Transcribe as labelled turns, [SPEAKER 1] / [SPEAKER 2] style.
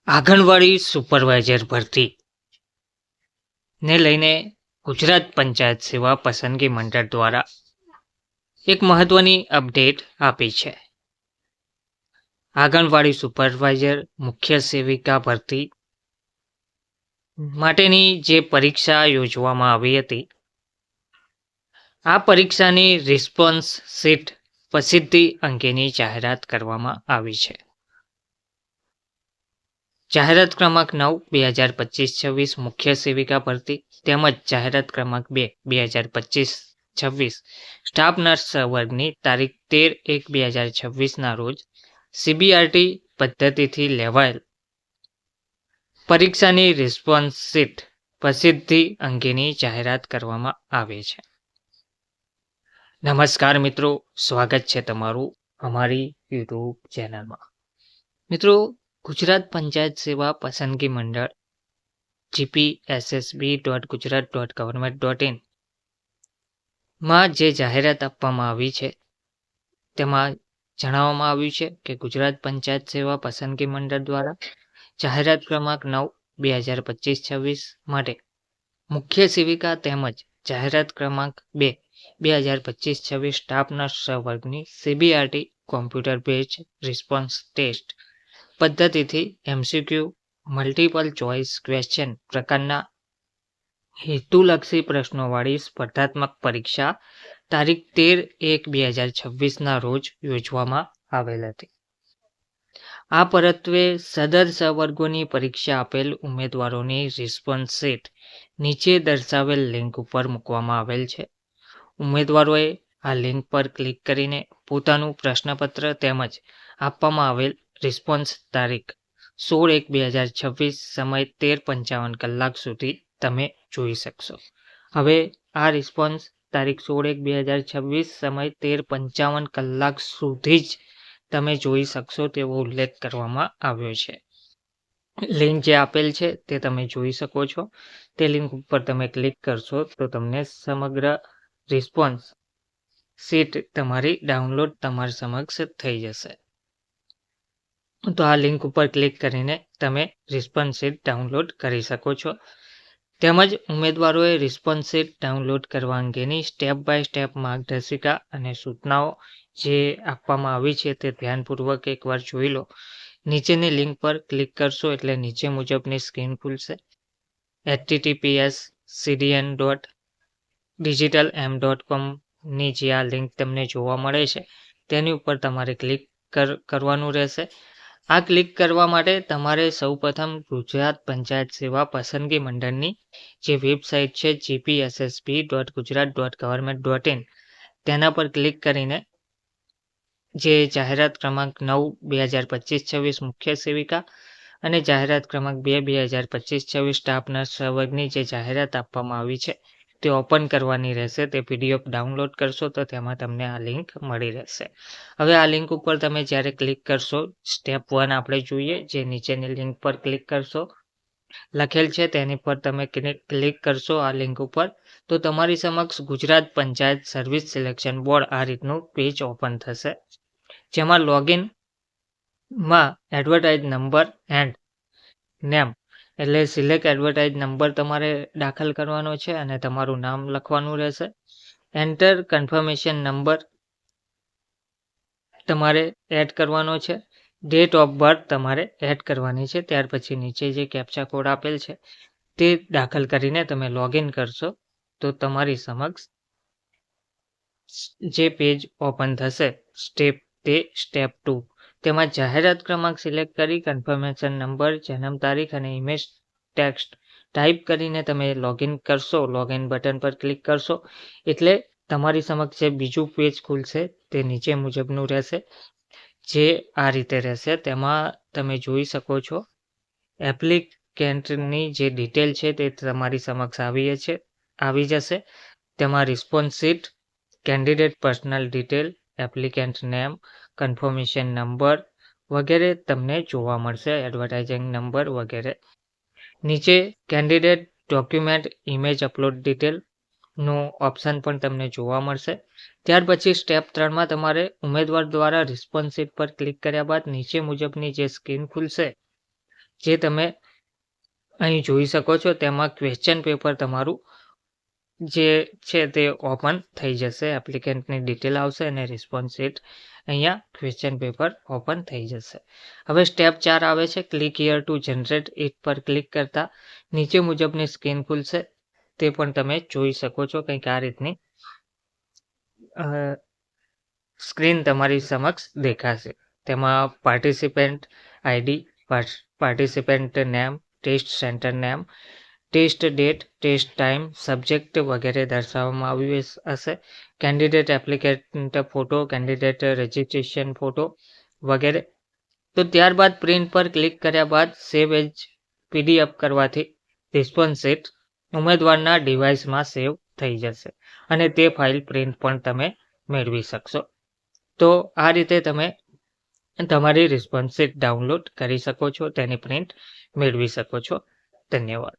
[SPEAKER 1] આંગણવાડી supervisor ભરતી ને લઈને ગુજરાત પંચાયત સેવા પસંદગી મંડળ દ્વારા એક મહત્વની અપડેટ આપી છે. આંગણવાડી સુપરવાઇઝર મુખ્ય સેવિકા ભરતી માટેની જે પરીક્ષા યોજવામાં આવી હતી, આ પરીક્ષાની રિસ્પોન્સ શીટ પ્રસિદ્ધિ અંગેની જાહેરાત કરવામાં આવી છે. જાહેરાત ક્રમાંક 9/2025-26 મુખ્ય સેવિકા ભરતી તેમજ જાહેરાત ક્રમાંક 2/2025-26 સ્ટાફ નર્સ વર્ગની તારીખ 13/1/2026 રોજ CBRT પદ્ધતિથી લેવાયેલ પરીક્ષાની રિસ્પોન્સ શીટ પ્રસિદ્ધિ અંગેની જાહેરાત કરવામાં આવે છે. નમસ્કાર મિત્રો, સ્વાગત છે તમારું અમારી યુટ્યુબ ચેનલમાં. મિત્રો, ગુજરાત પંચાયત સેવા પસંદગી મંડળ gpssb.gujarat.government.in માં જે જાહેરાત આપવામાં આવી છે તેમાં જણાવવામાં આવ્યું છે કે ગુજરાત પંચાયત સેવા પસંદગી મંડળ દ્વારા જાહેરાત ક્રમાંક 9/2025-26 માટે મુખ્ય સેવિકા તેમજ જાહેરાત ક્રમાંક 2/2025-26 સ્ટાફ નર્સ વર્ગની CBRT computer base response test પદ્ધતિથી MCQ મલ્ટિપલ ચોઇસ ક્વેશ્ચન પ્રકારના હેતુલક્ષી પ્રશ્નોવાળી સ્પર્ધાત્મક પરીક્ષા તારીખ 13/1/2026 રોજ યોજવામાં આવેલ હતી. આ પરત્વે સદર સંવર્ગોની પરીક્ષા આપેલ ઉમેદવારોની રિસ્પોન્સ શીટ નીચે દર્શાવેલ લિંક ઉપર મૂકવામાં આવેલ છે. ઉમેદવારોએ આ લિંક પર ક્લિક કરીને પોતાનું પ્રશ્નપત્ર તેમજ આપવામાં આવેલ રિસ્પોન્સ તારીખ 16/1/2026 સમય 13:55 કલાક સુધી તમે જોઈ શકશો. હવે આ રિસ્પોન્સ તારીખ 16/1/2026 સમય 13:55 કલાક સુધી જ તમે જોઈ શકશો તેવો ઉલ્લેખ કરવામાં આવ્યો છે. લિંક જે આપેલ છે તે તમે જોઈ શકો છો. તે લિંક ઉપર તમે ક્લિક કરશો તો તમને સમગ્ર રિસ્પોન્સ શીટ તમારી ડાઉનલોડ તમારી સમક્ષ થઈ જશે. તો આ લિંક ઉપર ક્લિક કરીને તમે રિસ્પોન્સ શીટ ડાઉનલોડ કરી શકો છો. તેમજ ઉમેદવારોએ રિસ્પોન્સ શીટ ડાઉનલોડ કરવા અંગેની સ્ટેપ બાય સ્ટેપ માર્ગદર્શિકા અને સૂચનાઓ જે આપવામાં આવી છે તે ધ્યાનપૂર્વક એકવાર જોઈ લો. નીચેની લિંક પર ક્લિક કરશો એટલે નીચે મુજબની સ્ક્રીન ખુલશે. https://cdn.digitalm.com ની જે આ લિંક તમને જોવા મળે છે તેની ઉપર તમારે ક્લિક કરવાનું રહેશે. આ ક્લિક કરવા માટે તમારે સૌપ્રથમ ગુજરાત પંચાયત સેવા પસંદગી મંડળની જે વેબસાઇટ છે gpssb.gujarat.government.in તેના પર ક્લિક કરીને જે જાહેરાત ક્રમાંક 9/2025-26 મુખ્ય સેવિકા અને જાહેરાત ક્રમાંક 2/2025-26 સ્ટાફ નર્સ વર્ગની જે જાહેરાત આપવામાં આવી છે તે ઓપન કરવાની રહેશે. તે PDF ડાઉનલોડ કરશો તો તેમાં તમને આ લિંક મળી રહેશે. હવે આ લિંક ઉપર તમે જ્યારે ક્લિક કરશો, સ્ટેપ 1 આપણે જોઈએ, જે નીચેની લિંક પર ક્લિક કરશો લખેલ છે તેની પર તમે ક્લિક કરશો આ લિંક ઉપર તો તમારી સમક્ષ Gujarat panchayat service selection board આ રીતનું પેજ ઓપન થશે, જેમાં લોગિનમાં એડવર્ટાઇઝ નંબર એન્ડ નેમ એટલે સિલેક્ટ એડવર્ટાઇઝ નંબર તમારે દાખલ કરવાનો છે અને તમારું નામ લખવાનું રહેશે. એન્ટર કન્ફર્મેશન નંબર તમારે એડ કરવાનો છે. ડેટ ઓફ બર્થ તમારે એડ કરવાની છે. ત્યાર પછી નીચે જે કેપ્ચા કોડ આપેલ છે તે દાખલ કરીને તમે લોગિન કરશો તો તમારી સમક્ષ જે પેજ ઓપન થશે સ્ટેપ 2 તેમાં જાહેરાત ક્રમાંક સિલેક્ટ કરી કન્ફર્મેશન નંબર, જન્મ તારીખ અને ઇમેજ ટેક્સ્ટ ટાઈપ કરીને તમે લોગિન કરશો. લોગિન બટન પર ક્લિક કરશો એટલે તમારી સમક્ષ જે બીજું પેજ ખુલશે તે નીચે મુજબનું રહેશે, જે આ રીતે રહેશે. તેમાં તમે જોઈ શકો છો એપ્લિકેન્ટની જે ડિટેલ છે તે તમારી સમક્ષ આવી જશે. તેમાં response sheet, candidate personal detail, applicant name, confirmation number વગેરે તમને જોવા મળશે, એડવર્ટાઇઝિંગ નંબર વગેરે. નીચે કેન્ડિડેટ ડોક્યુમેન્ટ ઇમેજ અપલોડ ડિટેલનું ઓપ્શન પણ તમને જોવા મળશે. ત્યાર પછી સ્ટેપ 3માં તમારે ઉમેદવાર દ્વારા રિસ્પોન્સ શીટ પર ક્લિક કર્યા બાદ નીચે મુજબની જે સ્ક્રીન ખુલશે જે તમે અહીં જોઈ શકો છો તેમાં ક્વેશ્ચન પેપર તમારું જે છે તે ઓપન થઈ જશે. એપ્લિકન્ટની ડિટેલ આવશે અને રિસ્પોન્સ શીટ અહીંયા ક્વેશ્ચન પેપર ઓપન થઈ જશે. હવે સ્ટેપ 4 આવે છે click here to generate it પર ક્લિક કરતા નીચે મુજબની સ્ક્રીન ખુલશે. તે પણ તમે જોઈ શકો છો કંઈક આ રીતની સ્ક્રીન તમારી સમક્ષ દેખાશે. તેમાં participant ID, participant name, test centre name, test date, test time, subject વગેરે દર્શાવવામાં આવ્યું હશે. Candidate applicant photo, candidate registration photo વગેરે. તો ત્યારબાદ પ્રિન્ટ પર ક્લિક કર્યા બાદ સેવ એજ પીડીએફ કરવાથી રિસ્પોન્સ શીટ ઉમેદવારના ડિવાઇસમાં સેવ થઈ જશે અને તે ફાઇલ પ્રિન્ટ પણ તમે મેળવી શકશો. તો આ રીતે તમે તમારી રિસ્પોન્સ શીટ ડાઉનલોડ કરી શકો છો, તેની પ્રિન્ટ મેળવી શકો છો. ધન્યવાદ.